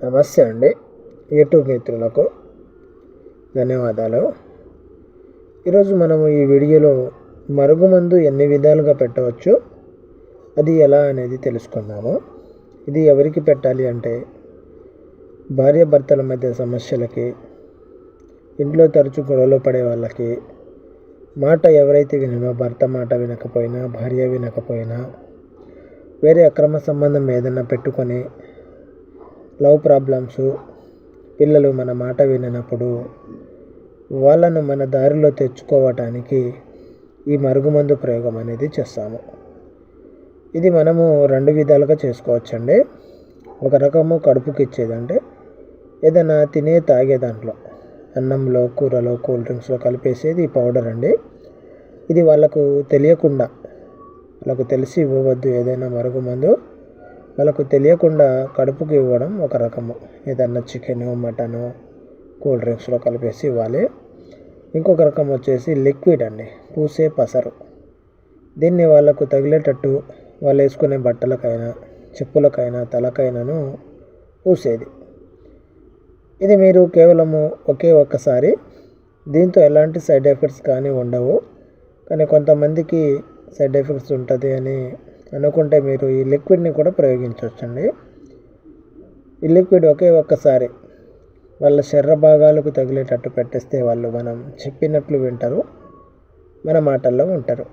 నమస్తే అండి. యూట్యూబ్ మిత్రులకు ధన్యవాదాలు. ఈరోజు మనము ఈ వీడియోలో మరుగుమందు ఎన్ని విధాలుగా పెట్టవచ్చు, అది ఎలా అనేది తెలుసుకుందాము. ఇది ఎవరికి పెట్టాలి అంటే భార్యాభర్తల మధ్య సమస్యలకి, ఇంట్లో తరచు గొడవలు పడే వాళ్ళకి, మాట ఎవరైతే వినో భర్త మాట వినకపోయినా, భార్య వినకపోయినా, వేరే అక్రమ సంబంధం ఏదైనా పెట్టుకొని లవ్ ప్రాబ్లమ్స్, పిల్లలు మన మాట విననప్పుడు వాళ్ళను మన దారిలో తెచ్చుకోవటానికి ఈ మరుగుమందు ప్రయోగం అనేది చేస్తాము. ఇది మనము 2 విధాలుగా చేసుకోవచ్చండి. ఒక రకము కడుపుకి ఇచ్చేదంటే ఏదైనా తినే తాగే దాంట్లో, అన్నంలో, కూరలో, కూల్ డ్రింక్స్లో కలిపేసేది ఈ పౌడర్ అండి. ఇది వాళ్ళకు తెలియకుండా, వాళ్ళకు తెలిసి ఇవ్వవద్దు. ఏదైనా మరుగుమందు వాళ్ళకు తెలియకుండా కడుపుకి ఇవ్వడం ఒక రకము. ఏదన్నా చికెను, మటను, కూల్ డ్రింక్స్లో కలిపేసి ఇవ్వాలి. ఇంకొక రకం వచ్చేసి లిక్విడ్ అండి, పూసే పసరు. దీన్ని వాళ్ళకు తగిలేటట్టు వాళ్ళు వేసుకునే బట్టలకైనా, చెప్పులకైనా, తలకైనాను పూసేది. ఇది మీరు కేవలము ఒక్కసారి, దీంతో ఎలాంటి సైడ్ ఎఫెక్ట్స్ కానీ ఉండవు. కానీ కొంతమందికి సైడ్ ఎఫెక్ట్స్ ఉంటుంది అని అనుకుంటే మీరు ఈ లిక్విడ్ని కూడా ప్రయోగించవచ్చండి. ఈ లిక్విడ్ ఒక్కసారి వాళ్ళ శరీర భాగాలకు తగిలేటట్టు పెట్టేస్తే వాళ్ళు మనం చెప్పినట్లు వింటారు, మన మాటల్లో ఉంటారు.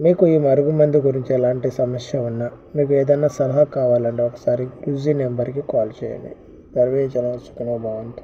మీకు ఈ మరుగుమందు గురించి ఎలాంటి సమస్య ఉన్నా, మీకు ఏదైనా సలహా కావాలంటే ఒకసారి గురూజీ నెంబర్కి కాల్ చేయండి. సర్వే జన సుఖినో భవంతు.